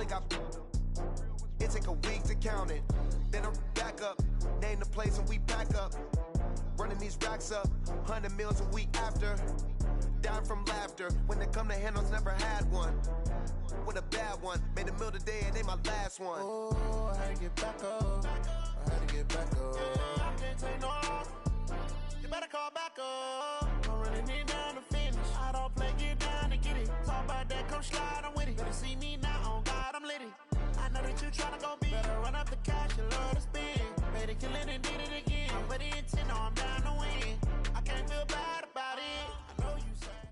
only got. It take a week to count it. Then I'm back up. Name the place and we back up. Running these racks up. 100 meals a week after. Dying from laughter. When they come to handles, never had one. With a bad one. Made a meal today and they my last one. Oh, I had to get back up. I had to get back up. I can't take no loss. You better call back up. I'm running it down to finish. I don't play, get down to get it. Talk about that, come slide, I'm with it. Better see me now, on God, I'm litty. I know that you tryna go big. Better run up the cash, you love to spend. Better kill it and did it again. I'm with the intent, no, I'm down to win. I can't feel bad about it. I know you said.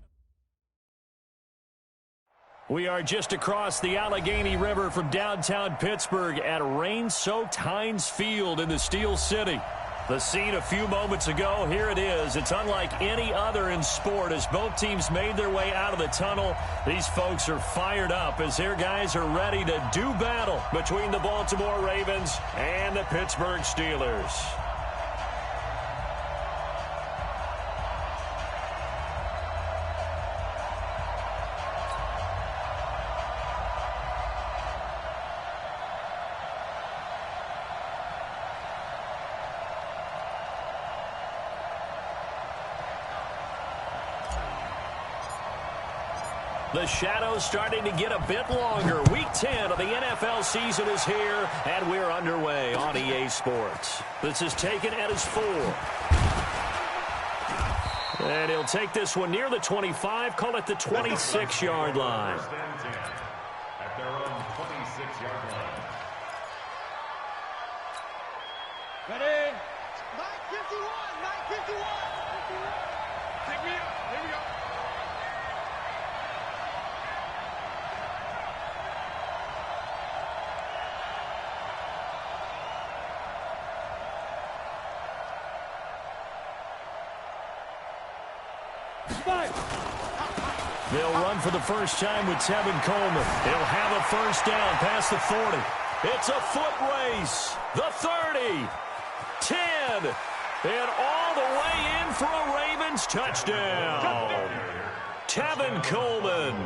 We are just across the Allegheny River from downtown Pittsburgh at rain-soaked Heinz Field in the Steel City. The scene a few moments ago, here it is. It's unlike any other in sport as both teams made their way out of the tunnel. These folks are fired up as their guys are ready to do battle between the Baltimore Ravens and the Pittsburgh Steelers. The shadow's starting to get a bit longer. Week 10 of the NFL season is here, and we're underway on EA Sports. This is taken at his 4. And he'll take this one near the 25, call it the 26-yard line. At their own 26-yard line. Ready? 951, 951. Take me up. Here we go. They'll run for the first time with Tevin Coleman. He'll have a first down past the 40. It's a foot race. The 30. 10. And all the way in for a Ravens touchdown. Tevin Coleman.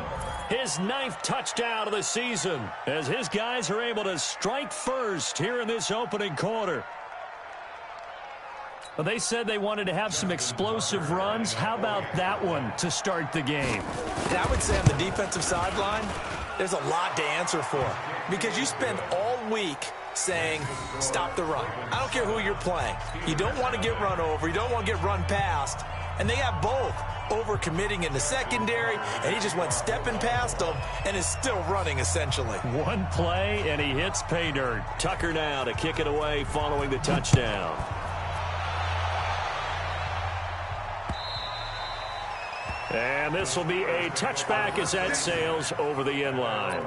His 9th touchdown of the season as his guys are able to strike first here in this opening quarter. Well, they said they wanted to have some explosive runs. How about that one to start the game? And I would say on the defensive sideline, there's a lot to answer for because you spend all week saying, stop the run. I don't care who you're playing. You don't want to get run over. You don't want to get run past. And they have both over-committing in the secondary, and he just went stepping past them and is still running, essentially. One play, and he hits pay dirt. Tucker now to kick it away following the touchdown. And this will be a touchback as that sails over the end line.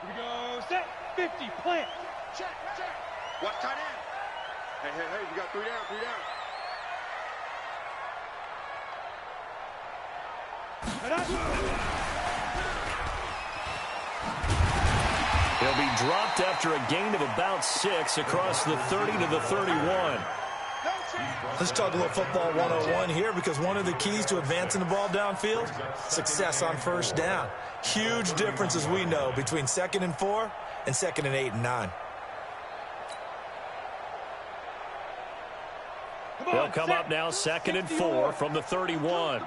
Here we go. Set. 50. Plant. Check. Watch tight end. Hey, we got 3 down, 3 down. He'll be dropped after a gain of about 6 across the 30 to the 31. Let's talk a little football 101 here because one of the keys to advancing the ball downfield, success on first down. Huge difference, as we know, between 2nd and 4 and 2nd and 8 and 9. They'll come up now 2nd and 4 from the 31.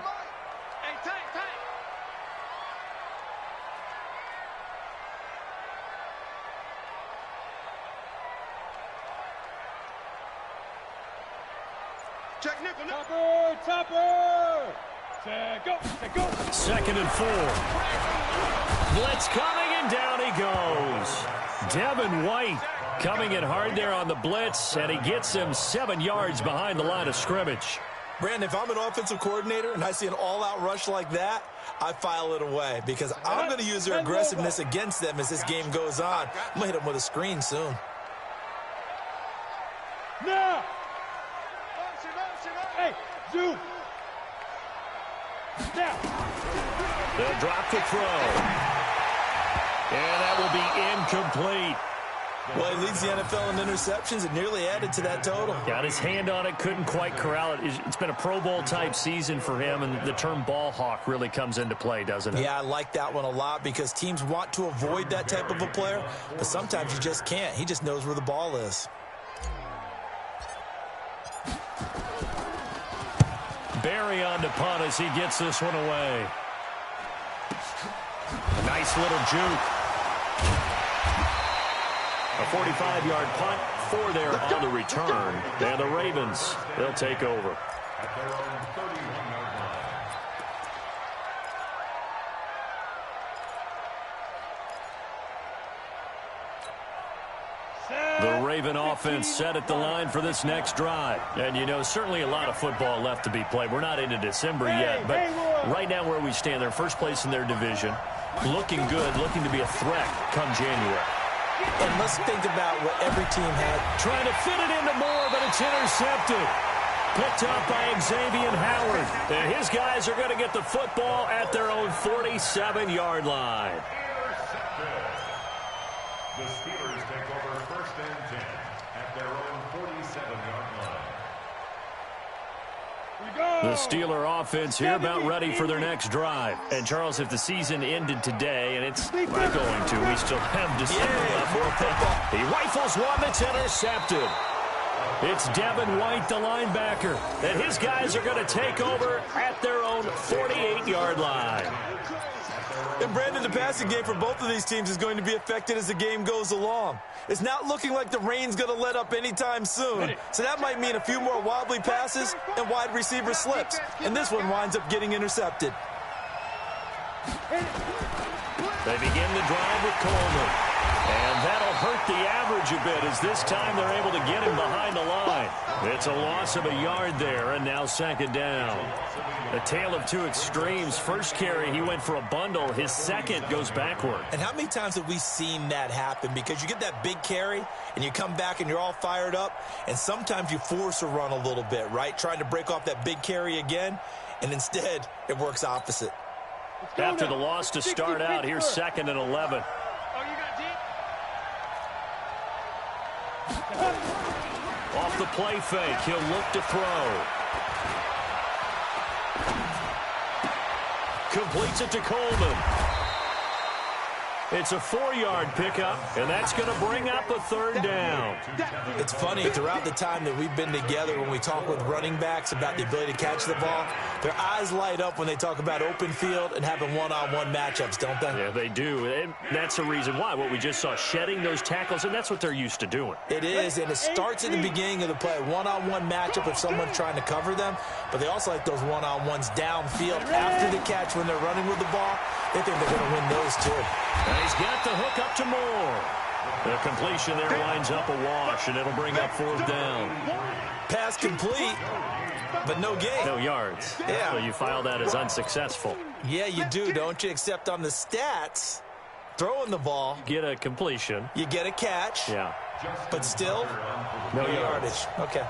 Check nickel. Topper. Go. 2nd and 4. Blitz coming, and down he goes. Devin White coming in hard there on the blitz, and he gets him 7 yards behind the line of scrimmage. Brandon, if I'm an offensive coordinator and I see an all-out rush like that, I file it away because I'm going to use their aggressiveness against them as this game goes on. I'm going to hit them with a screen soon. Now. Hey, zoom. Now. They'll drop the throw. And that will be incomplete. Well, he leads the NFL in interceptions and nearly added to that total. Got his hand on it, couldn't quite corral it. It's been a Pro Bowl-type season for him, and the term ball hawk really comes into play, doesn't it? Yeah, I like that one a lot because teams want to avoid that type of a player, but sometimes you just can't. He just knows where the ball is. Barry on to punt as he gets this one away. A nice little juke. A 45-yard punt, 4 there on the return. And the Ravens, they'll take over. At their own 31-yard line. The Raven offense set at the line for this next drive. And, you know, certainly a lot of football left to be played. We're not into December yet, but right now where we stand, they're first place in their division, looking good, looking to be a threat come January. And let's think about what every team had. Trying to fit it into Moore, but it's intercepted. Picked up by Xavier Howard. And his guys are going to get the football at their own 47-yard line. Intercepted. The Steelers take over 1st and 10 at their own 47-yard line. The Steeler offense here about ready for their next drive. And, Charles, if the season ended today, and it's not going to, we still have December left. He rifles one that's intercepted. It's Devin White, the linebacker. And his guys are going to take over at their own 48-yard line. And, Brandon, the passing game for both of these teams is going to be affected as the game goes along. It's not looking like the rain's going to let up anytime soon. So that might mean a few more wobbly passes and wide receiver slips. And this one winds up getting intercepted. They begin the drive with Coleman. And that'll hurt the average a bit as this time they're able to get him behind the line. It's a loss of a yard there, and now 2nd down. A tale of two extremes. First carry, he went for a bundle. His second goes backward. And how many times have we seen that happen? Because you get that big carry, and you come back and you're all fired up, and sometimes you force a run a little bit, right? Trying to break off that big carry again, and instead it works opposite. After the loss to start out, here's 2nd and 11. Off the play fake, he'll look to throw. Completes it to Coleman. It's a 4-yard pickup, and that's going to bring up a 3rd down. It's funny, throughout the time that we've been together, when we talk with running backs about the ability to catch the ball, their eyes light up when they talk about open field and having one-on-one matchups, don't they? Yeah, they do, and that's the reason why. What we just saw, shedding those tackles, and that's what they're used to doing. It is, and it starts at the beginning of the play, one-on-one matchup if someone's trying to cover them, but they also like those one-on-ones downfield after the catch when they're running with the ball. They think they're going to win those too. And he's got the hook up to Moore. The completion there winds up a wash, and it'll bring up 4th down. Pass complete, but no gain. No yards. Yeah. So you file that as unsuccessful. Yeah, you do, don't you? Except on the stats, throwing the ball, Get a completion. you get a catch, Yeah. but still, no yardage. Okay.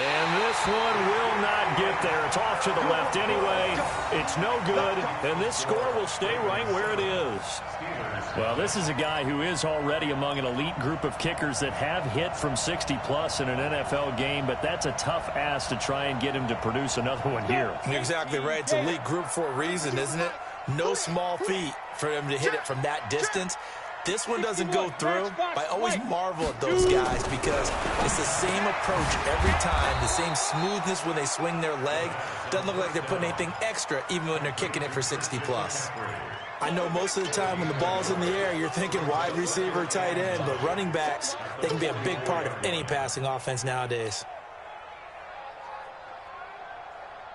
And this one will not get there. It's off to the left anyway. It's no good, and this score will stay right where it is. Well, this is a guy who is already among an elite group of kickers that have hit from 60-plus in an NFL game, but that's a tough ask to try and get him to produce another one here. You're exactly right. It's elite group for a reason, isn't it? No small feat for him to hit it from that distance. This one doesn't go through. I always marvel at those guys because it's the same approach every time, the same smoothness when they swing their leg. Doesn't look like they're putting anything extra even when they're kicking it for 60-plus. I know most of the time when the ball's in the air, you're thinking wide receiver, tight end, but running backs, they can be a big part of any passing offense nowadays.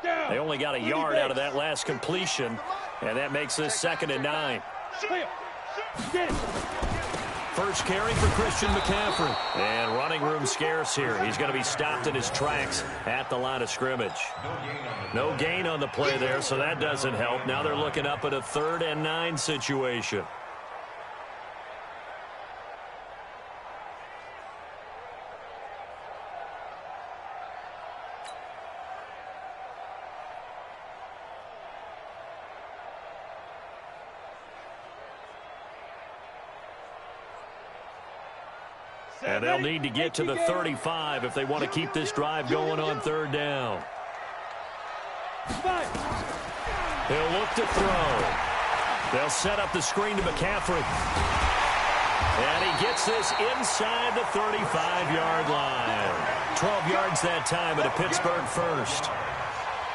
They only got a yard out of that last completion, and that makes this 2nd and 9. First carry for Christian McCaffrey. And running room scarce here. He's going to be stopped in his tracks at the line of scrimmage. No gain on the play there, so that doesn't help. Now they're looking up at a 3rd and 9 situation. And they'll need to get to the 35 if they want to keep this drive going on third down. He'll look to throw. They'll set up the screen to McCaffrey. And he gets this inside the 35-yard line. 12 yards that time at a Pittsburgh first.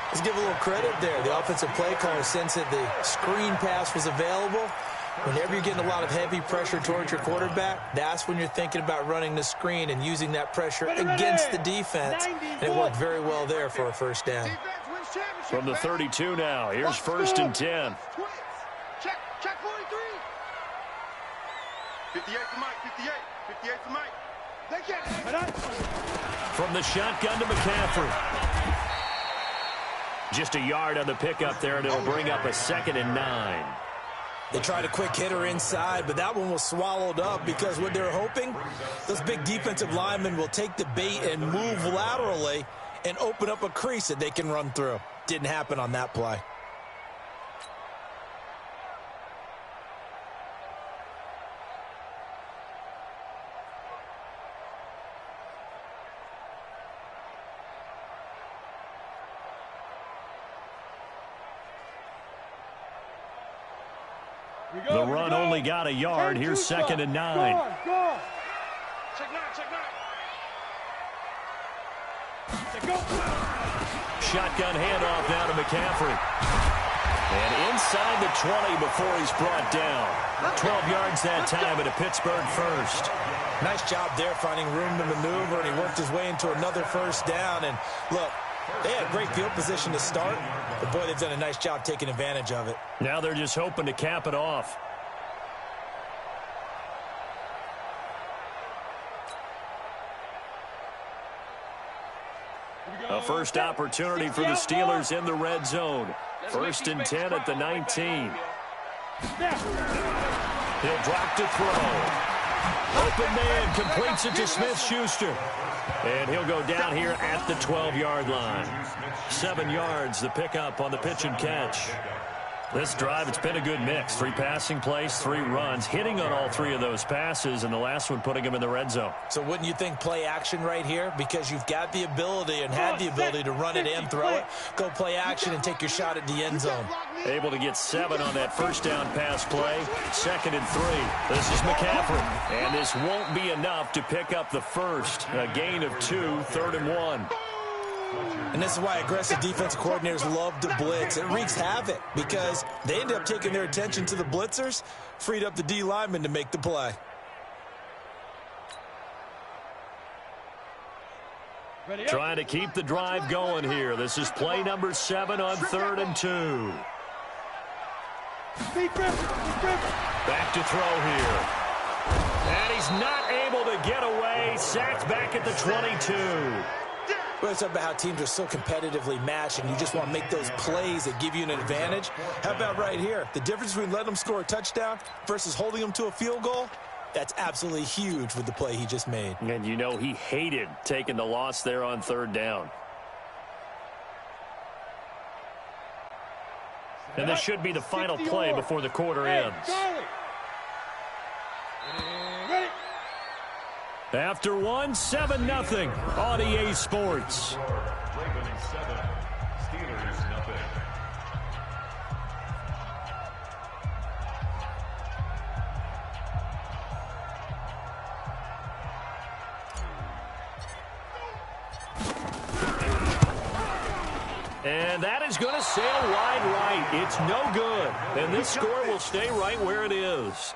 Let's give a little credit there. The offensive play caller sensed that the screen pass was available. Whenever you're getting a lot of heavy pressure towards your quarterback, that's when you're thinking about running the screen and using that pressure against the defense. And it worked very well there for a first down. From the 32 now, here's 1st and 10. Check 43. 58 to Mike, 58. 58 to Mike. From the shotgun to McCaffrey. Just a yard on the pickup there, and it'll bring up a 2nd and 9. They tried a quick hitter inside, but that one was swallowed up because what they're hoping, those big defensive linemen will take the bait and move laterally and open up a crease that they can run through. Didn't happen on that play. The run only got a yard. Here's 2nd and 9. Go. Shotgun handoff now to McCaffrey. And inside the 20 before he's brought down. 12 yards that time at a Pittsburgh first. Nice job there finding room to maneuver, and he worked his way into another first down. And look, they had great field position to start, but boy, they've done a nice job taking advantage of it. Now they're just hoping to cap it off. A first opportunity for the Steelers in the red zone. 1st and 10 at the 19. He'll drop to throw. Open man completes it to Smith-Schuster. And he'll go down here at the 12-yard line. 7 yards, the pickup on the pitch and catch. This drive, it's been a good mix. 3 passing plays, 3 runs, hitting on all 3 of those passes, and the last one putting him in the red zone. So wouldn't you think play action right here? Because you've got the ability and had the ability to run it and throw it. Go play action and take your shot at the end zone. Able to get 7 on that first down pass play. 2nd and 3. This is McCaffrey. And this won't be enough to pick up the first. A gain of 2, 3rd and 1. And this is why aggressive defensive coordinators love to blitz. It wreaks havoc because they end up taking their attention to the blitzers, freed up the D lineman to make the play. Trying to keep the drive going here. This is play number 7 on 3rd and 2. Back to throw here. And he's not able to get away. Sacked back at the 22. Well, it's about how teams are so competitively matched, and you just want to make those plays that give you an advantage. How about right here? The difference between letting them score a touchdown versus holding them to a field goal, that's absolutely huge with the play he just made. And you know he hated taking the loss there on 3rd down. And this should be the final play before the quarter ends. After 1, 7-0 on EA Sports. Ravens 7, Steelers 0. And that is going to sail wide right. It's no good. And this score will stay right where it is.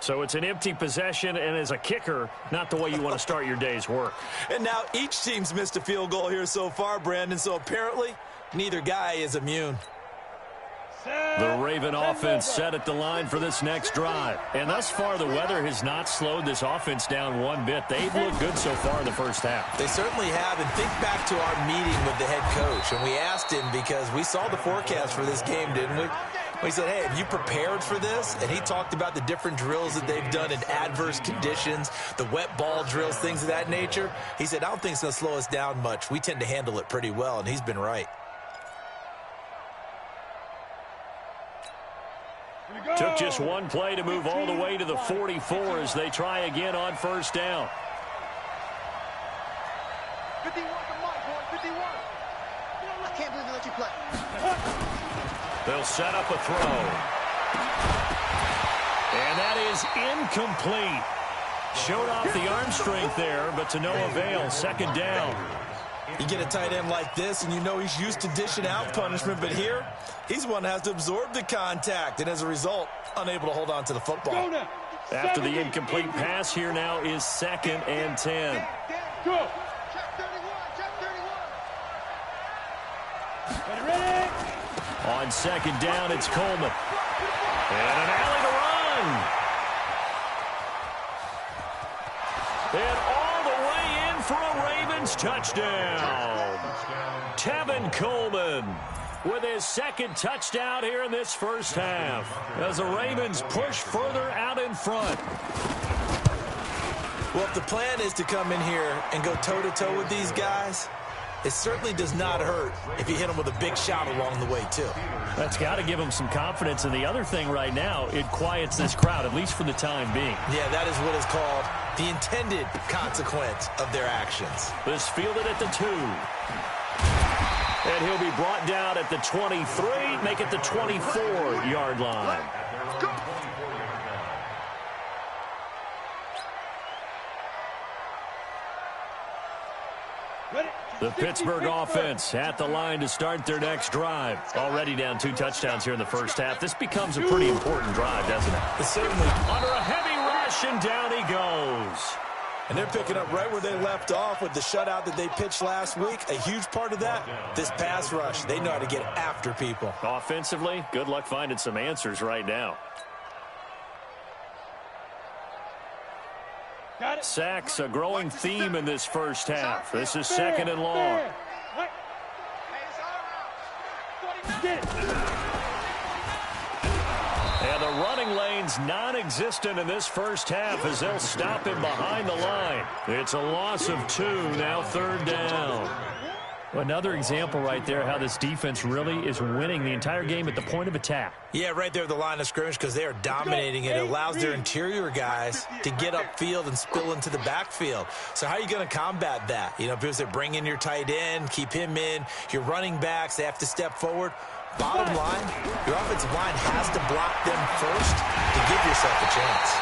So it's an empty possession, and as a kicker, not the way you want to start your day's work. And now each team's missed a field goal here so far, Brandon, so apparently neither guy is immune. The Raven offense set at the line for this next drive. And thus far, the weather has not slowed this offense down one bit. They've looked good so far in the first half. They certainly have. And think back to our meeting with the head coach. And we asked him because we saw the forecast for this game, didn't we? We said, hey, have you prepared for this? And he talked about the different drills that they've done in adverse conditions, the wet ball drills, things of that nature. He said, I don't think it's going to slow us down much. We tend to handle it pretty well, and he's been right. Took just one play to move all the way to the 44 as they try again on first down. 51 to Mike, boy, 51. I can't believe they let you play. They'll set up a throw. And that is incomplete. Showed off the arm strength there, but to no avail. Second down. You get a tight end like this, and you know he's used to dishing out punishment, but here, he's one that has to absorb the contact, and as a result, unable to hold on to the football. After the incomplete pass, here now is 2nd and 10. Go. Check 31, check 31. Ready? On 2nd down, it's Coleman. And an alley to run. And all the way in for a Ravens touchdown. Tevin Coleman with his 2nd touchdown here in this first half, as the Ravens push further out in front. Well, if the plan is to come in here and go toe-to-toe with these guys, it certainly does not hurt if you hit them with a big shot along the way, too. That's got to give them some confidence. And the other thing right now, it quiets this crowd, at least for the time being. Yeah, that is what is called the intended consequence of their actions. This fielded at the 2. And he'll be brought down at the 23, make it the 24-yard line. The Pittsburgh offense at the line to start their next drive. Already down 2 touchdowns here in the first half. This becomes a pretty important drive, doesn't it? It's certainly. Under a heavy rush, and down he goes. And they're picking up right where they left off with the shutout that they pitched last week. A huge part of that, this pass rush. They know how to get after people. Offensively, good luck finding some answers right now. Sacks, a growing theme in this first half. This is 2nd and long. And the running lane's non-existent in this first half as they'll stop him behind the line. It's a loss of 2, now 3rd down. Another example right there how this defense really is winning the entire game at the point of attack. Yeah, right there at the line of scrimmage because they are dominating it. It allows their interior guys to get upfield and spill into the backfield. So how are you going to combat that? You know, because they bring in your tight end, keep him in. Your running backs, they have to step forward. Bottom line, your offensive line has to block them first to give yourself a chance.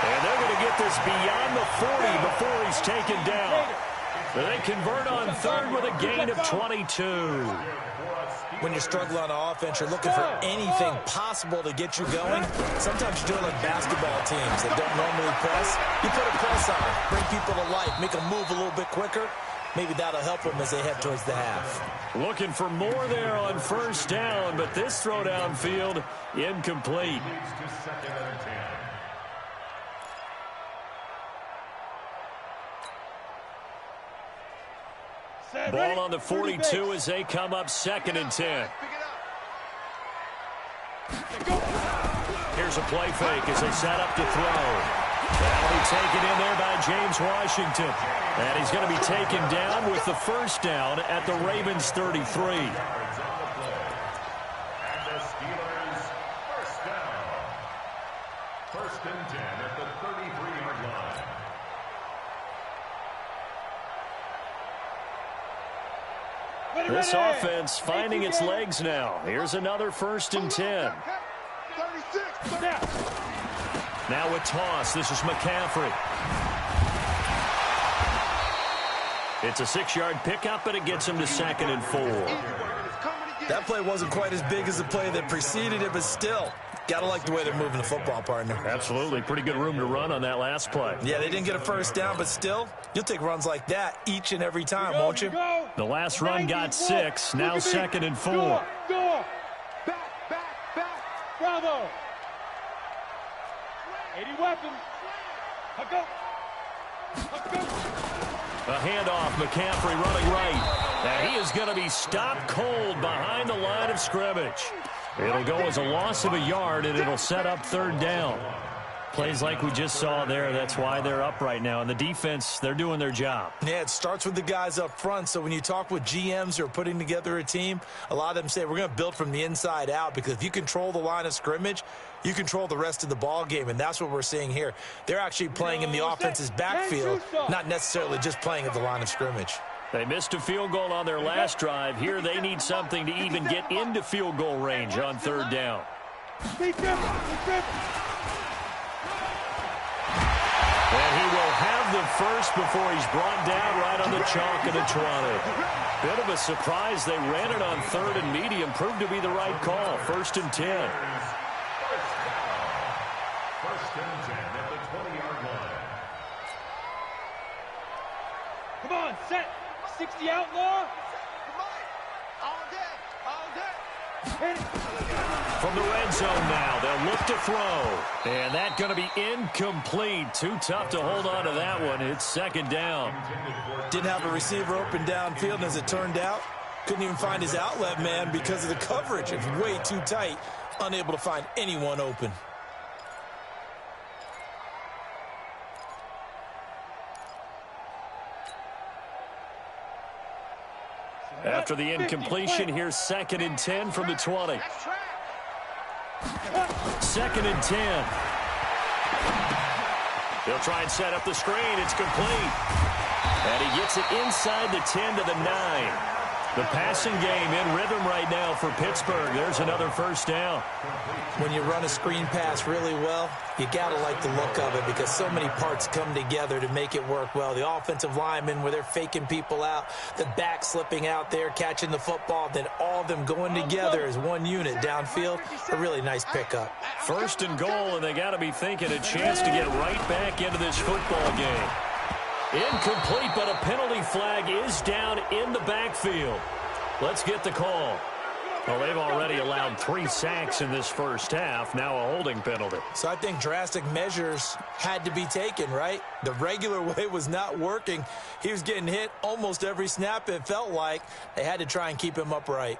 And they're going to get this beyond the 40 before he's taken down. They convert on 3rd with a gain of 22. When you struggle on offense, you're looking for anything possible to get you going. Sometimes you're doing like basketball teams that don't normally press. You put a press on, bring people to life, make them move a little bit quicker. Maybe that'll help them as they head towards the half. Looking for more there on 1st down, but this throw downfield incomplete. Ball on the 42 as they come up 2nd and 10. Here's a play fake as they set up to throw. That'll be taken in there by James Washington. And he's going to be taken down with the 1st down at the Ravens 33. And the Steelers' 1st down. 1st and 10 at the 33-yard line. This offense finding its legs now. Here's another 1st and 10. Now a toss. This is McCaffrey. It's a 6-yard pickup, but it gets him to 2nd and 4. That play wasn't quite as big as the play that preceded it, but still, got to like the way they're moving the football, partner. Absolutely. Pretty good room to run on that last play. Yeah, they didn't get a 1st down, but still, you'll take runs like that each and every time, won't you? The last run got 6. Now 2nd and 4. Go. Back. Bravo. 80 weapons. Go. A handoff, McCaffrey running right. And he is going to be stopped cold behind the line of scrimmage. It'll go as a loss of a yard, and it'll set up 3rd down. Plays like we just saw there, that's why they're up right now. And the defense, they're doing their job. Yeah, it starts with the guys up front. So when you talk with GMs who are putting together a team, a lot of them say we're going to build from the inside out, because if you control the line of scrimmage, you control the rest of the ball game, and that's what we're seeing here. They're actually playing in the offense's backfield, not necessarily just playing at the line of scrimmage. They missed a field goal on their last drive. Here they need something to even get into field goal range on third down. Be careful. And he will have the first before he's brought down right on the chalk of the 20. Bit of a surprise. They ran it on third and medium. Proved to be the right call. 1st and 10. First and 10 at the 20-yard line. Come on, set. 60 outlaw. Come on. All day. Hit it. From the red zone now, they'll look to throw. And that's going to be incomplete. Too tough to hold on to that one. It's 2nd down. Didn't have a receiver open downfield, and as it turned out, couldn't even find his outlet man because of the coverage. It was way too tight, unable to find anyone open. After the incompletion, here's 2nd and 10 from the 20. 2nd and 10. They'll try and set up the screen. It's complete. And he gets it inside the 10 to the 9. The passing game in rhythm right now for Pittsburgh. There's another 1st down. When you run a screen pass really well, you got to like the look of it because so many parts come together to make it work well. The offensive linemen where they're faking people out, the back slipping out there, catching the football, then all of them going together as one unit downfield. A really nice pickup. 1st and goal, and they got to be thinking a chance to get right back into this football game. Incomplete, but a penalty flag is down in the backfield. Let's get the call. Well, they've already allowed 3 sacks in this first half. Now a holding penalty. So I think drastic measures had to be taken, right? The regular way was not working. He was getting hit almost every snap, it felt like. They had to try and keep him upright.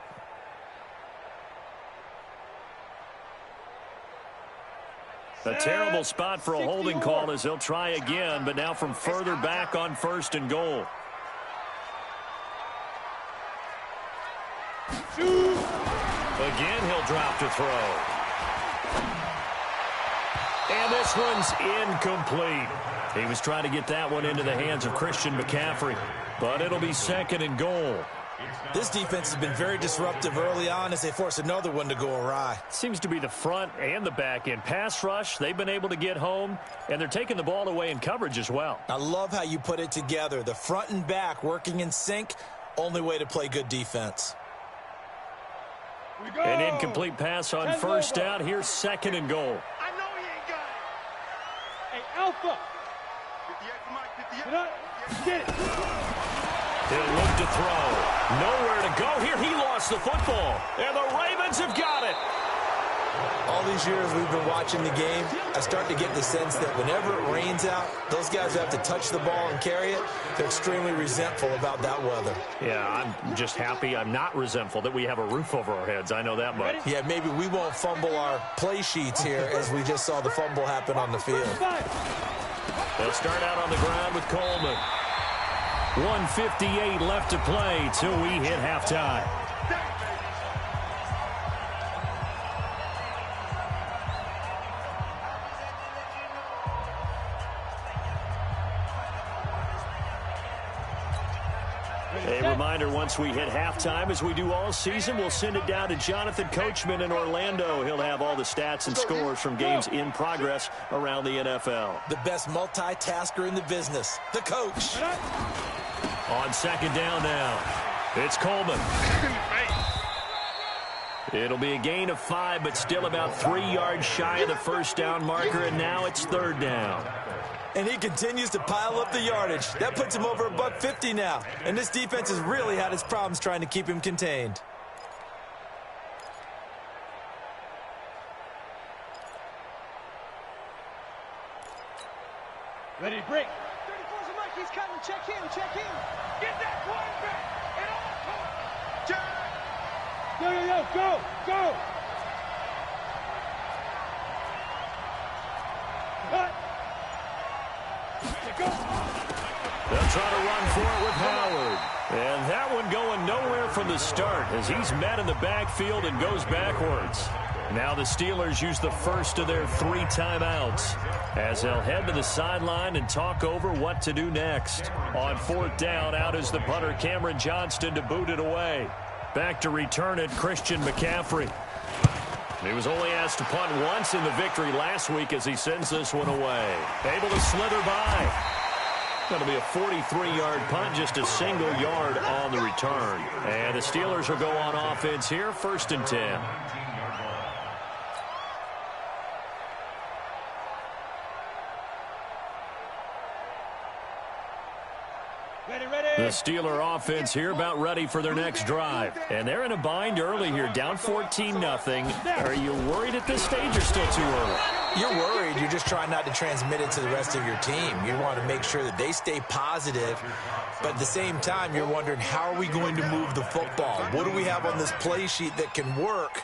A terrible spot for a holding call as they'll try again, but now from further back on 1st and goal. Again, he'll drop to throw. And this one's incomplete. He was trying to get that one into the hands of Christian McCaffrey, but it'll be 2nd and goal. This defense has been very disruptive early on as they force another one to go awry. Seems to be the front and the back end. Pass rush, they've been able to get home, and they're taking the ball away in coverage as well. I love how you put it together. The front and back working in sync, only way to play good defense. An incomplete pass on 1st down. Here's 2nd and goal. I know he ain't got it. Hey, Alpha. 58 for Mike, 58. Get it. He'll look to throw. Nowhere to go here. He lost the football. And the Ravens have got it. All these years we've been watching the game, I start to get the sense that whenever it rains out, those guys who have to touch the ball and carry it, they're extremely resentful about that weather. Yeah, I'm just happy I'm not resentful that we have a roof over our heads. I know that much. Yeah, maybe we won't fumble our play sheets here as we just saw the fumble happen on the field. They'll start out on the ground with Coleman. 1:58 left to play till we hit halftime. A reminder, once we hit halftime, as we do all season, we'll send it down to Jonathan Coachman in Orlando. He'll have all the stats and scores from games in progress around the NFL. The best multitasker in the business, the coach. On 2nd down now, it's Coleman. It'll be a gain of 5, but still about 3 yards shy of the 1st down marker, and now it's 3rd down. And he continues to pile up the yardage. That puts him over $150 now. And this defense has really had its problems trying to keep him contained. Ready to break. 34's a Mike. He's cutting. Check him. Check him. Get that quarterback. And all. Yo. Go. Go. Cut. They'll try to run for it with Howard. And that one going nowhere from the start as he's met in the backfield and goes backwards. Now the Steelers use the first of their 3 timeouts as they'll head to the sideline and talk over what to do next. On 4th down, out is the punter Cameron Johnston to boot it away. Back to return it, Christian McCaffrey. He was only asked to punt once in the victory last week as he sends this one away. Able to slither by. Going to be a 43-yard punt, just a single yard on the return. And the Steelers will go on offense here, 1st and 10. The Steeler offense here about ready for their next drive. And they're in a bind early here, down 14-0. Are you worried at this stage or still too early? You're worried. You're just trying not to transmit it to the rest of your team. You want to make sure that they stay positive. But at the same time, you're wondering, how are we going to move the football? What do we have on this play sheet that can work?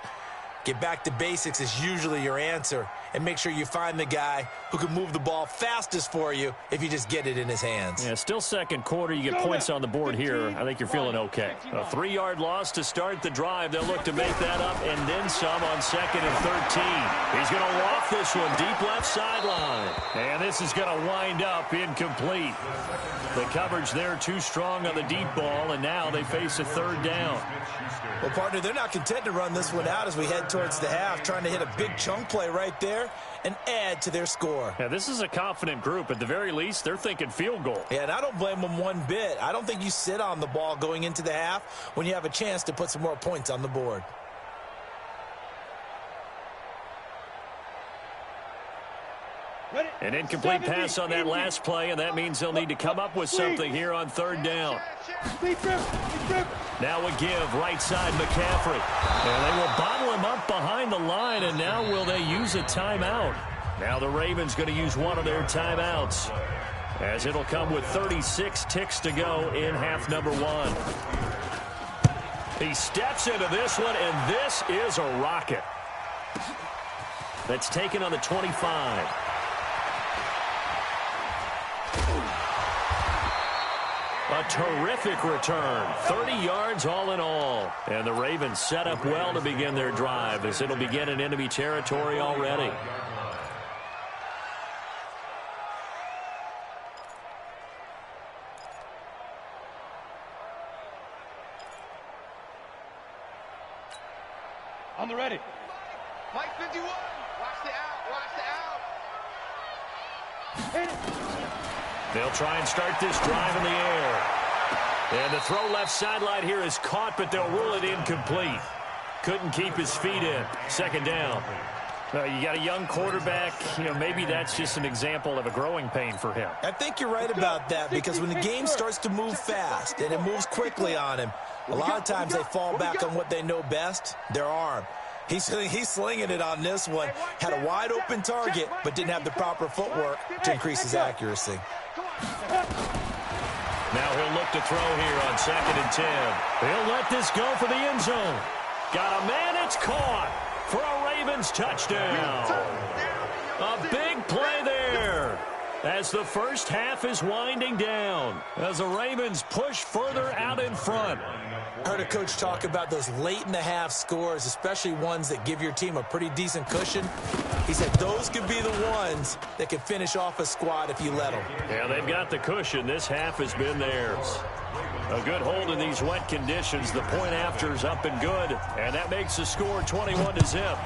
Get back to basics is usually your answer. And make sure you find the guy who can move the ball fastest for you if you just get it in his hands. Yeah, still second quarter. You get points on the board here. I think you're feeling okay. A 3-yard loss to start the drive. They'll look to make that up and then some on 2nd and 13. He's going to loft this one deep left sideline. And this is going to wind up incomplete. The coverage there too strong on the deep ball, and now they face a 3rd down. Well, partner, they're not content to run this one out as we head towards the half, trying to hit a big chunk play right there and add to their score. Yeah, this is a confident group. At the very least, they're thinking field goal. Yeah, and I don't blame them one bit. I don't think you sit on the ball going into the half when you have a chance to put some more points on the board. An incomplete pass on that last play, and that means they'll need to come up with something here on 3rd down. Now a give, right side McCaffrey. And they will bottle him up behind the line, and now will they use a timeout? Now the Ravens going to use one of their timeouts, as it'll come with 36 ticks to go in half number 1. He steps into this one, and this is a rocket. That's taken on the 25. A terrific return. 30 yards all in all. And the Ravens set up well to begin their drive as it'll begin in enemy territory already. On the ready. Mike 51. Watch the out. Watch the out. Hit it. They'll try and start this drive in the air. And the throw left sideline here is caught, but they'll rule it incomplete. Couldn't keep his feet in. 2nd down. You got a young quarterback. You know, maybe that's just an example of a growing pain for him. I think you're right about that, because when the game starts to move fast and it moves quickly on him, a lot of times they fall back on what they know best, their arm. He's slinging it on this one. Had a wide open target, but didn't have the proper footwork to increase his accuracy. Now he'll look to throw here on 2nd and 10. He'll let this go for the end zone. Got a man, it's caught for a Ravens touchdown. A big play there as the first half is winding down, as the Ravens push further out in front. I heard a coach talk about those late in the half scores, especially ones that give your team a pretty decent cushion. He said those could be the ones that can finish off a squad if you let them. Yeah, they've got the cushion. This half has been theirs. A good hold in these wet conditions. The point after is up and good, and that makes the score 21-0.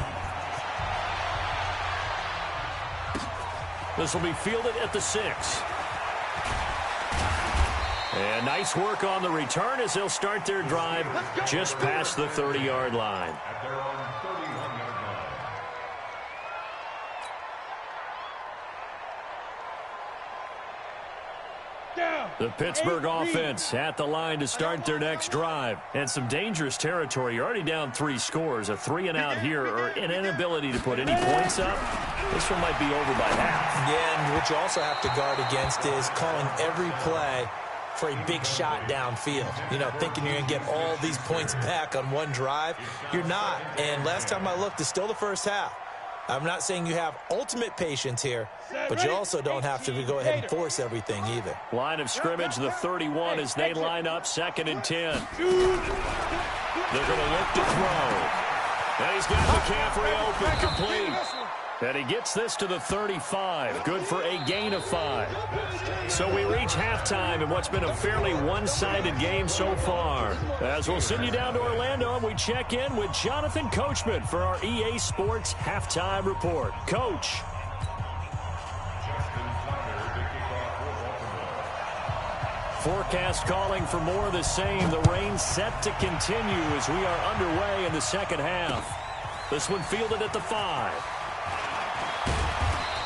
This will be fielded at the 6. And nice work on the return as they'll start their drive just past the 30-yard line. At their own 31-yard line. The Pittsburgh offense at the line to start their next drive. And some dangerous territory. You're already down 3 scores. A 3-and-out here, or an inability to put any points up. This one might be over by half. Yeah, and what you also have to guard against is calling every play for a big shot downfield. You know, thinking you're going to get all these points back on one drive. You're not. And last time I looked, it's still the first half. I'm not saying you have ultimate patience here, but you also don't have to go ahead and force everything either. Line of scrimmage, the 31, as they line up 2nd and 10. They're going to look to throw. And he's got McCaffrey open, complete. And he gets this to the 35. Good for a gain of 5. So we reach halftime in what's been a fairly one-sided game so far. As we'll send you down to Orlando, and we check in with Jonathan Coachman for our EA Sports Halftime Report. Coach. Forecast calling for more of the same. The rain set to continue as we are underway in the second half. This one fielded at the 5.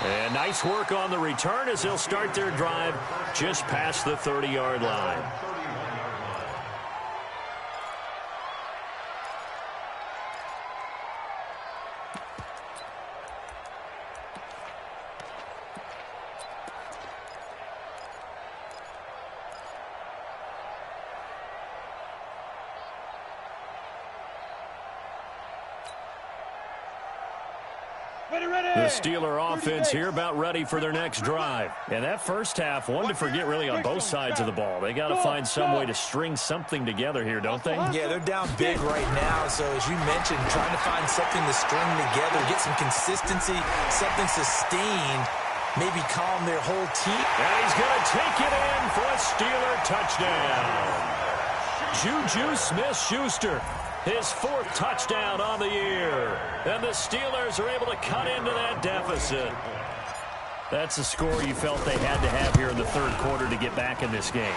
And nice work on the return as they'll start their drive just past the 30-yard line. The Steeler offense here about ready for their next drive. And that first half, one to forget really on both sides of the ball. They got to find some way to string something together here, don't they? Yeah, they're down big right now. So as you mentioned, trying to find something to string together, get some consistency, something sustained, maybe calm their whole team. And he's going to take it in for a Steeler touchdown. Juju Smith-Schuster. His 4th touchdown on the year. And the Steelers are able to cut into that deficit. That's a score you felt they had to have here in the third quarter to get back in this game.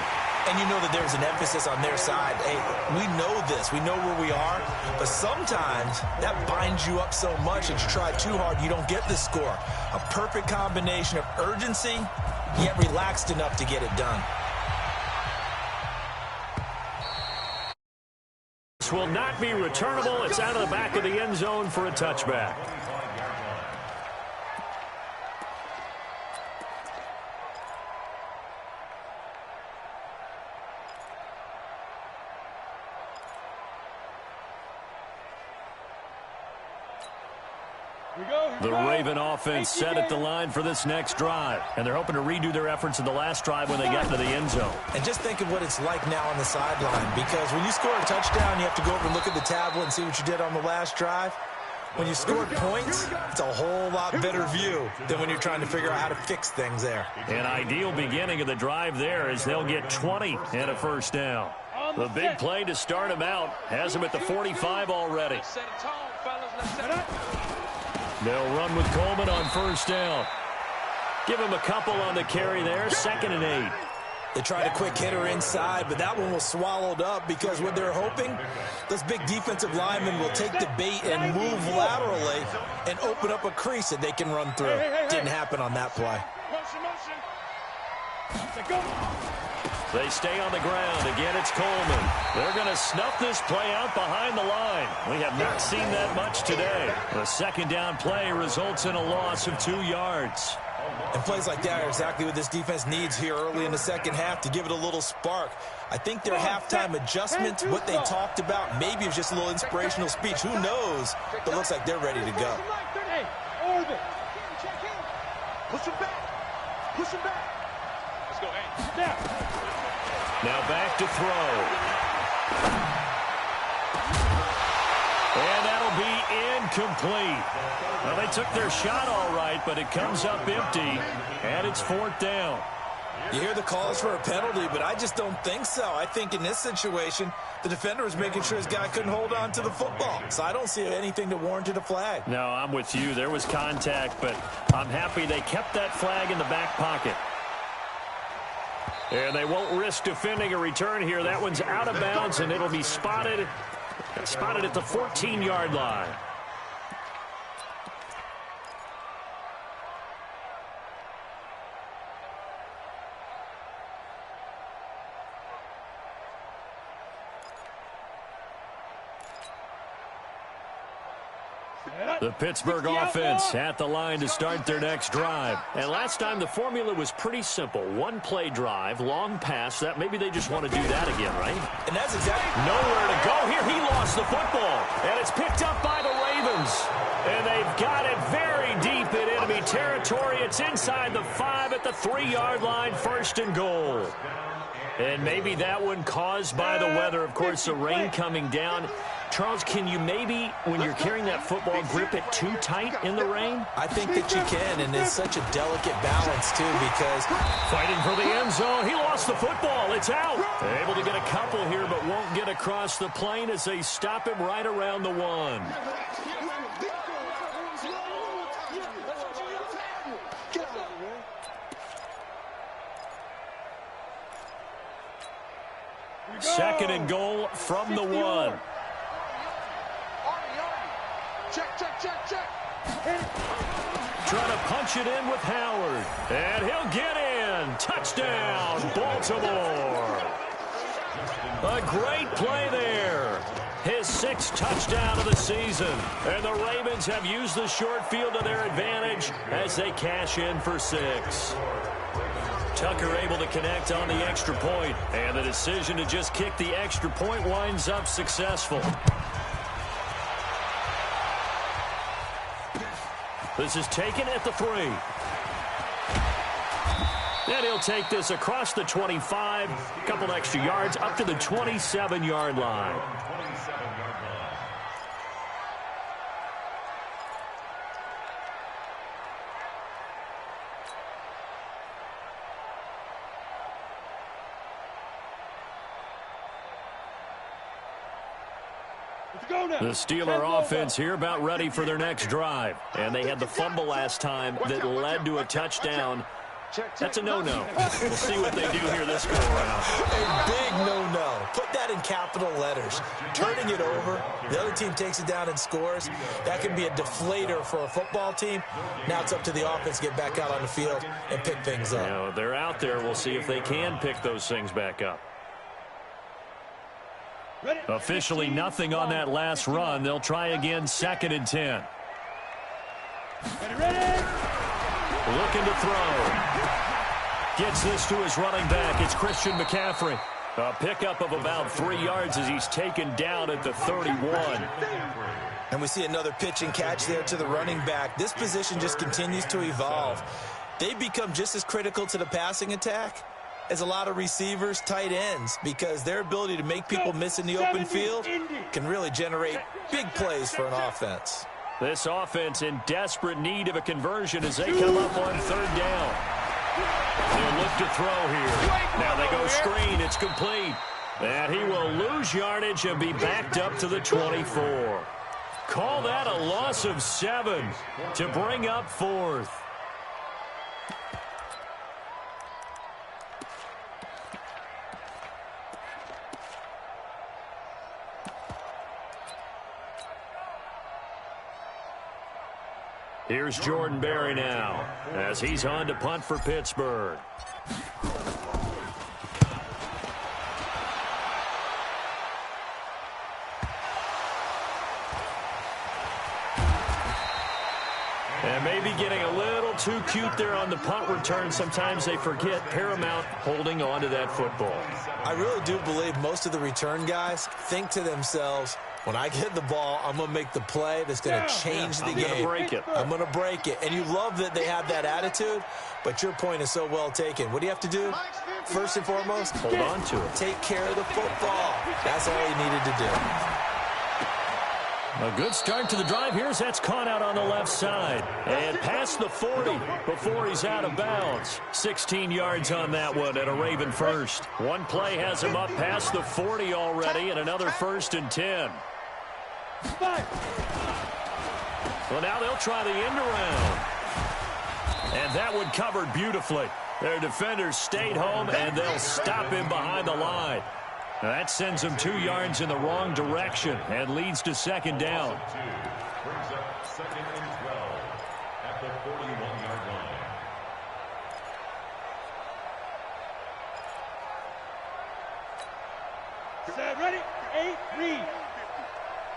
And you know that there's an emphasis on their side. Hey, we know this. We know where we are. But sometimes that binds you up so much that you try too hard, you don't get the score. A perfect combination of urgency, yet relaxed enough to get it done. Will not be returnable. It's out of the back of the end zone for a touchback. The Raven offense set at the line for this next drive, and they're hoping to redo their efforts in the last drive when they got into the end zone. And just think of what it's like now on the sideline, because when you score a touchdown, you have to go over and look at the tablet and see what you did on the last drive. When you scored points, it's a whole lot better view than when you're trying to figure out how to fix things there. An ideal beginning of the drive there as they'll get 20 and a first down. The big play to start him out has him at the 45 already. They'll run with Coleman on first down. Give him a couple on the carry there, 2nd and 8. They tried a quick hitter inside, but that one was swallowed up because what they're hoping, those big defensive linemen will take the bait and move laterally and open up a crease that they can run through. Didn't happen on that play. They stay on the ground. Again, it's Coleman. They're going to snuff this play out behind the line. We have not seen that much today. The second down play results in a loss of 2 yards. And plays like that are exactly what this defense needs here early in the second half to give it a little spark. I think their halftime adjustment, what they talked about, maybe it was just a little inspirational speech. Who knows? But it looks like they're ready to go. Push him back. Push him back. Let's go, hey. Now back to throw. And that'll be incomplete. Well, they took their shot all right, but it comes up empty, and it's 4th down. You hear the calls for a penalty, but I just don't think so. I think in this situation, the defender was making sure his guy couldn't hold on to the football. So I don't see anything to warrant a flag. No, I'm with you. There was contact, but I'm happy they kept that flag in the back pocket. And they won't risk defending a return here. That one's out of bounds, and it'll be spotted at the 14-yard line. The Pittsburgh offense at the line to start their next drive. And last time the formula was pretty simple. 1-play drive, long pass. That maybe they just want to do that again, right? And that's exactly nowhere to go here. He lost the football. And it's picked up by the Ravens. And they've got it very deep in enemy territory. It's inside the 5 at the 3-yard line, 1st and goal. And maybe that one caused by the weather. Of course, the rain coming down Charles, can you maybe, when you're carrying that football, grip it too tight in the rain? I think that you can, and it's such a delicate balance, too, because... Fighting for the end zone. He lost the football. It's out. Able to get a couple here, but won't get across the plane as they stop him right around the 1. Second and goal from the 1. Check. Trying to punch it in with Howard. And he'll get in. Touchdown, Baltimore. A great play there. His 6th touchdown of the season. And the Ravens have used the short field to their advantage as they cash in for 6. Tucker able to connect on the extra point, and the decision to just kick the extra point winds up successful. This is taken at the 3. And he'll take this across the 25, a couple extra yards up to the 27-yard line. The Steeler offense here about ready for their next drive. And they had the fumble last time that led to a touchdown. That's a no-no. We'll see what they do here this go-around. A big no-no. Put that in capital letters. Turning it over, the other team takes it down and scores. That can be a deflator for a football team. Now it's up to the offense to get back out on the field and pick things up. You know, they're out there. We'll see if they can pick those things back up. Officially nothing on that last run. They'll try again, 2nd and 10. Looking to throw. Gets this to his running back. It's Christian McCaffrey. A pickup of about 3 yards as he's taken down at the 31. And we see another pitch and catch there to the running back. This position just continues to evolve. They become just as critical to the passing attack as a lot of receivers, tight ends, because their ability to make people miss in the open field can really generate big plays for an offense. This offense in desperate need of a conversion as they come up on 3rd down. They'll look to throw here. Now they go screen. It's complete. And he will lose yardage and be backed up to the 24. Call that a loss of 7 to bring up 4th. Here's Jordan Berry now as he's on to punt for Pittsburgh. And maybe getting a little too cute there on the punt return. Sometimes they forget paramount holding on to that football. I really do believe most of the return guys think to themselves, when I get the ball, I'm going to make the play that's going to change the game. I'm going to break it. I'm going to break it. And you love that they have that attitude, but your point is so well taken. What do you have to do? First and foremost, hold on to it. Take care of the football. That's all he needed to do. A good start to the drive. Here's that's caught out on the left side. And past the 40 before he's out of bounds. 16 yards on that one at a Raven first. One play has him up past the 40 already and another 1st and 10. Well, now they'll try the end around. And that one covered beautifully. Their defenders stayed home, and they'll stop him behind the line. That sends him 2 yards in the wrong direction and leads to 2nd down. Brings up 2nd and 12 at the 41-yard line. Set, ready, 8, read.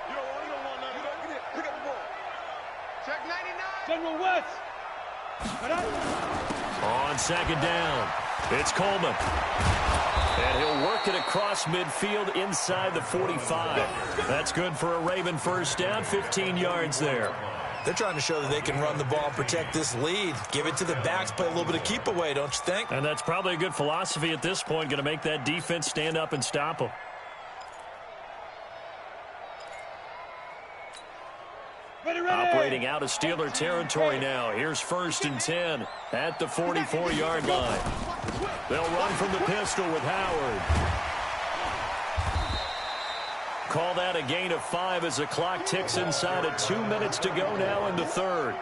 You don't want nothing. Get it. Pick up the ball. Check 99. General West. On 2nd down, it's Coleman. And he'll work it across midfield inside the 45. That's good for a Raven first down, 15 yards there. They're trying to show that they can run the ball, protect this lead. Give it to the backs, play a little bit of keep away, don't you think? And that's probably a good philosophy at this point, going to make that defense stand up and stop them. Operating out of Steeler territory now. Here's 1st and 10 at the 44-yard line. They'll run from the pistol with Howard. Call that a gain of 5 as the clock ticks inside of 2 minutes to go now in the third.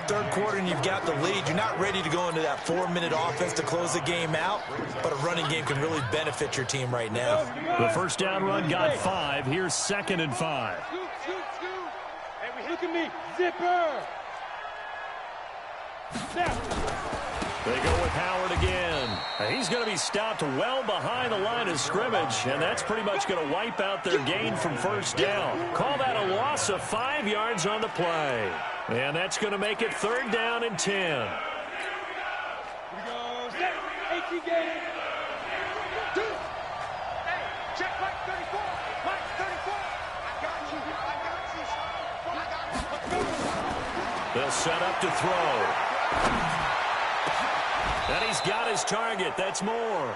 Third quarter and you've got the lead. You're not ready to go into that 4-minute offense to close the game out, but a running game can really benefit your team right now. The first down run got 5. Here's 2nd and 5. Hey, look at me. Zipper. They go with Howard again. He's going to be stopped well behind the line of scrimmage, and that's pretty much going to wipe out their gain from first down. Call that a loss of 5 yards on the play. And that's going to make it 3rd down and 10. Here we go. Set. 18 game. Hey, check Mike 34. Mike 34. I got you. They'll set up to throw. And he's got his target. That's more.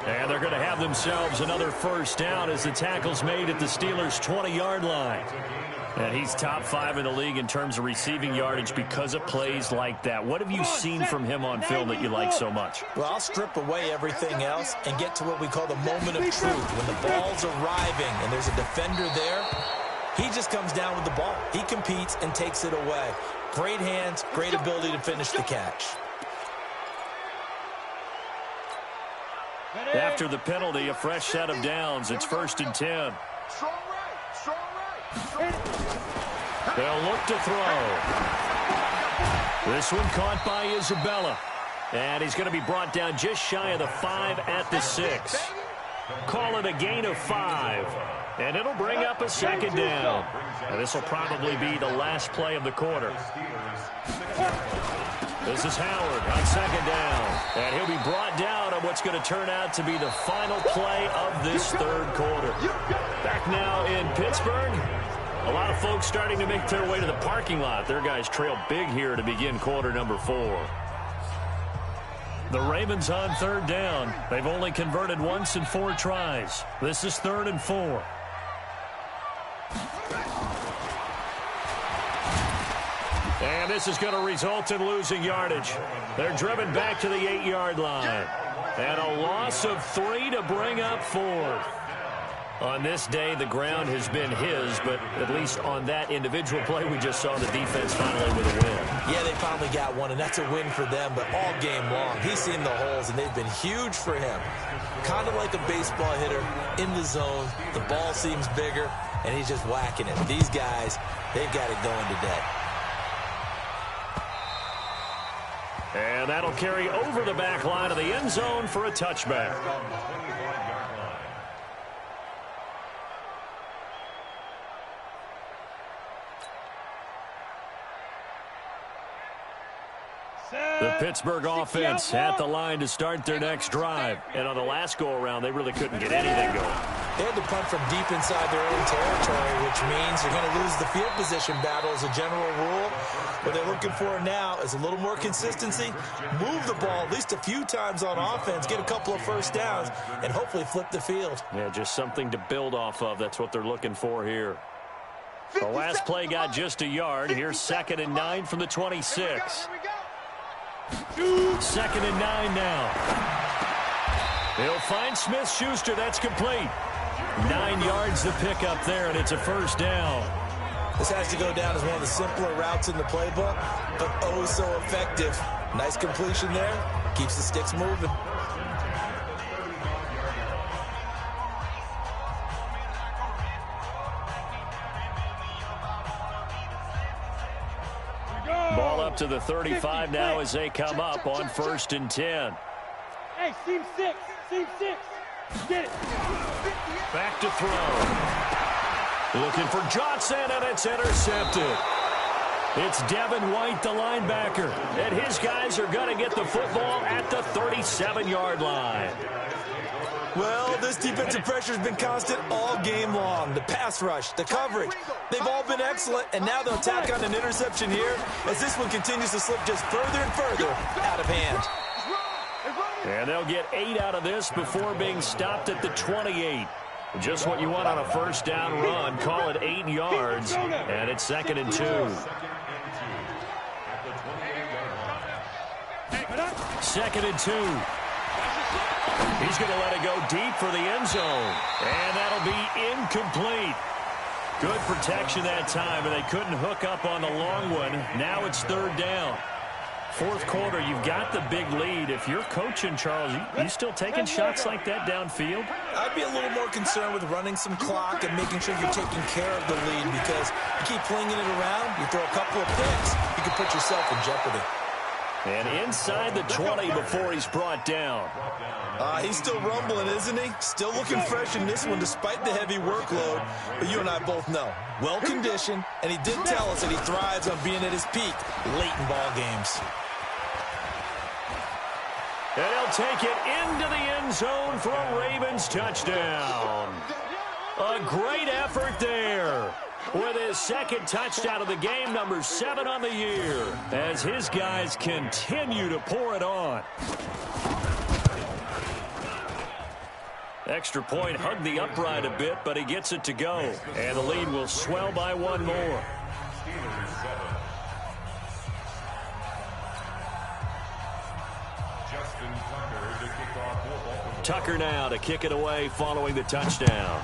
And they're going to have themselves another first down as the tackle's made at the Steelers' 20-yard line. And he's top 5 in the league in terms of receiving yardage because of plays like that. What have you seen from him on film that you like so much? Well, I'll strip away everything else and get to what we call the moment of truth. When the ball's arriving and there's a defender there, he just comes down with the ball. He competes and takes it away. Great hands, great ability to finish the catch. After the penalty, a fresh set of downs. It's 1st and 10. Strong right. Strong right. They'll look to throw. This one caught by Isabella. And he's going to be brought down just shy of the 5 at the 6. Call it a gain of 5. And it'll bring up a 2nd down. And this will probably be the last play of the quarter. This is Howard on 2nd down. And he'll be brought down on what's going to turn out to be the final play of this 3rd quarter. Back now in Pittsburgh. A lot of folks starting to make their way to the parking lot. Their guys trail big here to begin quarter number 4. The Ravens on 3rd down. They've only converted once in 4 tries. This is 3rd and 4. And this is going to result in losing yardage. They're driven back to the 8-yard line. And a loss of 3 to bring up 4th. On this day, the ground has been his, but at least on that individual play, we just saw the defense finally with a win. Yeah, they finally got one, and that's a win for them, but all game long, he's seen the holes, and they've been huge for him. Kind of like a baseball hitter in the zone. The ball seems bigger, and he's just whacking it. These guys, they've got it going today. And that'll carry over the back line of the end zone for a touchback. The Pittsburgh offense at the line to start their next drive. And on the last go-around, they really couldn't get anything going. They had to punt from deep inside their own territory, which means they're going to lose the field position battle as a general rule. What they're looking for now is a little more consistency, move the ball at least a few times on offense, get a couple of first downs, and hopefully flip the field. Yeah, just something to build off of. That's what they're looking for here. The last play got just a yard. Here's 2nd and 9 from the 26. 2nd and 9 now. They'll find Smith-Schuster. That's complete. 9 yards to pick up there, and it's a first down. This has to go down as one of the simpler routes in the playbook, but oh so effective. Nice completion there. Keeps the sticks moving. Ball up to the 35 now as they come up on 1st and 10. Hey, seam 6. Get it. Back to throw. Looking for Johnson, and it's intercepted. It's Devin White, the linebacker. And his guys are going to get the football at the 37-yard line. Well, this defensive pressure has been constant all game long. The pass rush, the coverage, they've all been excellent, and now they'll tack on an interception here as this one continues to slip just further and further out of hand. And they'll get 8 out of this before being stopped at the 28. Just what you want on a first down run. Call it 8 yards, and it's 2nd and 2. 2nd and 2. He's going to let it go deep for the end zone, and that'll be incomplete. Good protection that time, and they couldn't hook up on the long one. Now it's 3rd down. 4th quarter, you've got the big lead. If you're coaching, Charles, you still taking shots like that downfield? I'd be a little more concerned with running some clock and making sure you're taking care of the lead, because you keep flinging it around, you throw a couple of picks, you can put yourself in jeopardy. And inside the 20 before he's brought down. He's still rumbling, isn't he? Still looking fresh in this one despite the heavy workload. But you and I both know, well-conditioned, and he did tell us that he thrives on being at his peak late in ball games. And he'll take it into the end zone for a Ravens touchdown. A great effort there. With his 2nd touchdown of the game, number 7 on the year, as his guys continue to pour it on. Extra point hugged the upright a bit, but he gets it to go. And the lead will swell by 1 more. Tucker now to kick it away following the touchdown.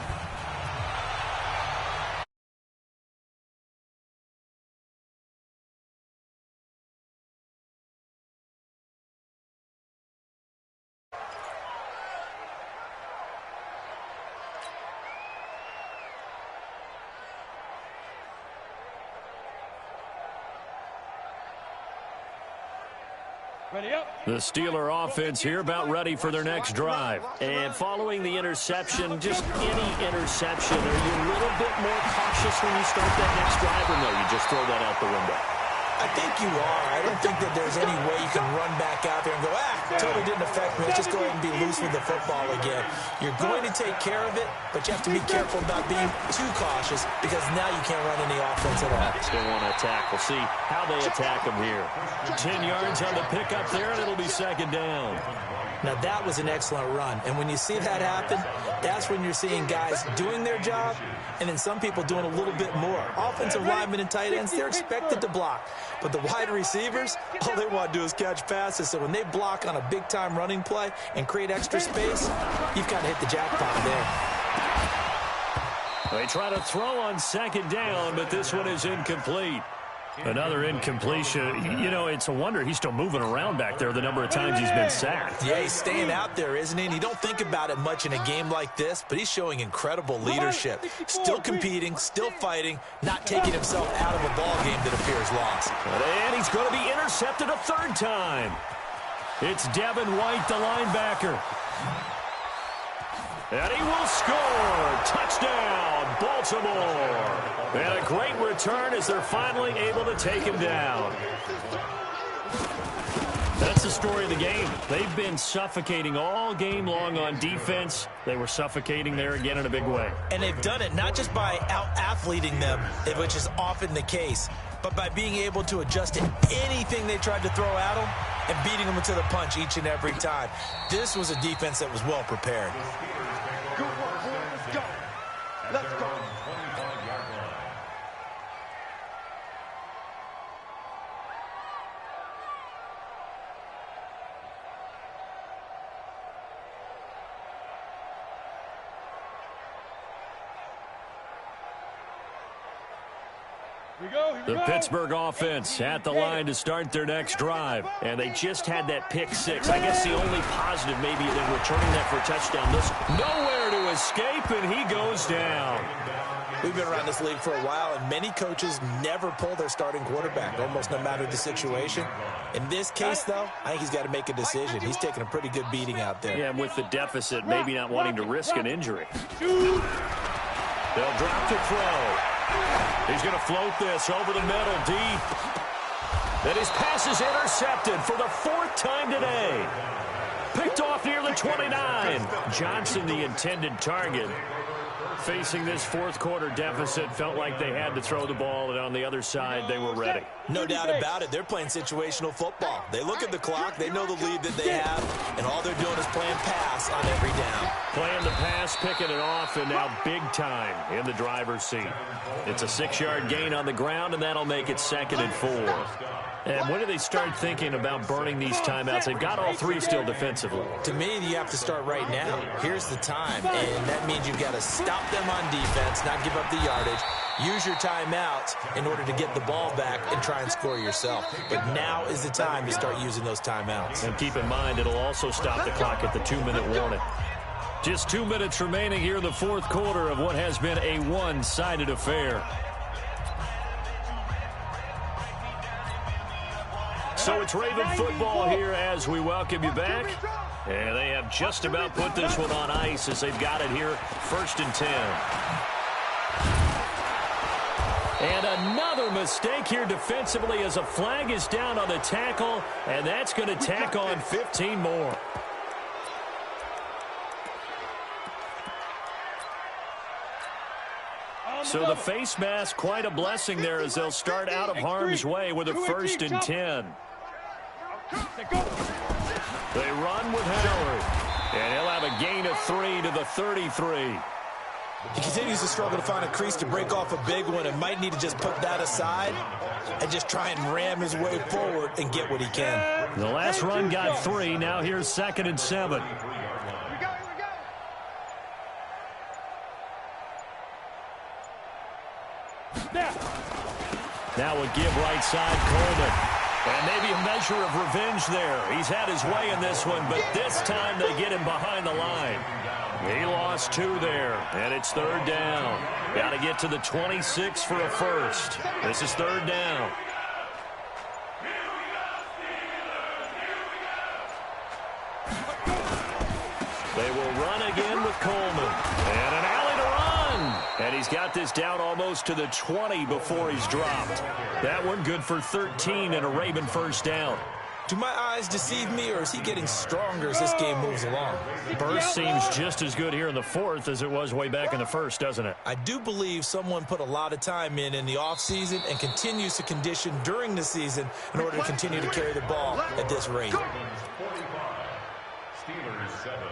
The Steeler offense here about ready for their next drive. And following the interception, just any interception, are you a little bit more cautious when you start that next drive, or no, you just throw that out the window? I think you are. I don't think that there's any way you can run back out there and go, totally didn't affect me. Let's just go ahead and be loose with the football again. You're going to take care of it, but you have to be careful about being too cautious, because now you can't run any offense at all. Still want to attack. We'll see how they attack them here. 10 yards on the pickup there, and it'll be 2nd down. Now, that was an excellent run. And when you see that happen, that's when you're seeing guys doing their job, and then some people doing a little bit more. Offensive linemen and tight ends, they're expected to block. But the wide receivers, all they want to do is catch passes. So when they block on a big-time running play and create extra space, you've got to hit the jackpot there. They try to throw on 2nd down, but this one is incomplete. Another incompletion. You know, it's a wonder he's still moving around back there the number of times he's been sacked. Yeah, he's staying out there, isn't he? And you don't think about it much in a game like this, but he's showing incredible leadership. Still competing, still fighting, not taking himself out of a ball game that appears lost. And he's going to be intercepted a 3rd time. It's Devin White, the linebacker. And he will score. Touchdown, Baltimore. And a great return as they're finally able to take him down. That's the story of the game. They've been suffocating all game long on defense. They were suffocating there again in a big way. And they've done it not just by out-athleting them, which is often the case, but by being able to adjust to anything they tried to throw at them and beating them to the punch each and every time. This was a defense that was well prepared. Good work, boys. Let's go. Let's go. The Pittsburgh offense at the line to start their next drive. And they just had that pick 6. I guess the only positive maybe than returning that for a touchdown. This nowhere to escape, and he goes down. We've been around this league for a while, and many coaches never pull their starting quarterback, almost no matter the situation. In this case, though, I think he's got to make a decision. He's taking a pretty good beating out there. Yeah, with the deficit, maybe not wanting to risk an injury. They'll drop to throw. He's going to float this over the middle deep. Then his pass is intercepted for the 4th time today. Picked off near the 29. Johnson, the intended target. Facing this fourth quarter deficit, felt like they had to throw the ball, and on the other side, they were ready. No doubt about it. They're playing situational football. They look at the clock, they know the lead that they have, and all they're doing is playing pass on every down. Playing the pass, picking it off, and now big time in the driver's seat. It's a 6-yard gain on the ground, and that'll make it 2nd and 4. And when do they start thinking about burning these timeouts? They've got all 3 still defensively. To me, you have to start right now. Here's the time, and that means you've got to stop them on defense, not give up the yardage. Use your timeouts in order to get the ball back and try and score yourself. But now is the time to start using those timeouts. And keep in mind, it'll also stop the clock at the 2-minute warning. Just 2 minutes remaining here in the fourth quarter of what has been a one-sided affair. So it's Raven football here as we welcome you back. And they have just about put this one on ice as they've got it here, 1st and 10. And another mistake here defensively as a flag is down on the tackle, and that's going to tack on 15 more. So the face mask, quite a blessing there as they'll start out of harm's way with a 1st and 10. They run with Howard, and he'll have a gain of 3 to the 33. He continues to struggle to find a crease to break off a big one and might need to just put that aside and just try and ram his way forward and get what he can. The last run got 3. Now here's 2nd and 7. Now a give right side, Coleman. And maybe a measure of revenge there. He's had his way in this one, but this time they get him behind the line. He lost 2 there, and it's 3rd down. Got to get to the 26 for a first. This is 3rd down. They will run again with Coleman. And an alley to run. And he's got this down almost to the 20 before he's dropped. That one good for 13 and a Raven 1st down. Do my eyes deceive me, or is he getting stronger as this game moves along? Burst seems just as good here in the 4th as it was way back in the 1st, doesn't it? I do believe someone put a lot of time in the offseason and continues to condition during the season in order to continue to carry the ball at this rate. Steelers 7.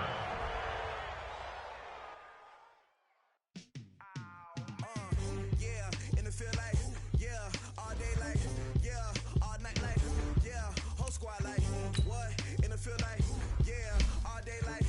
Squad like what in the field like all day like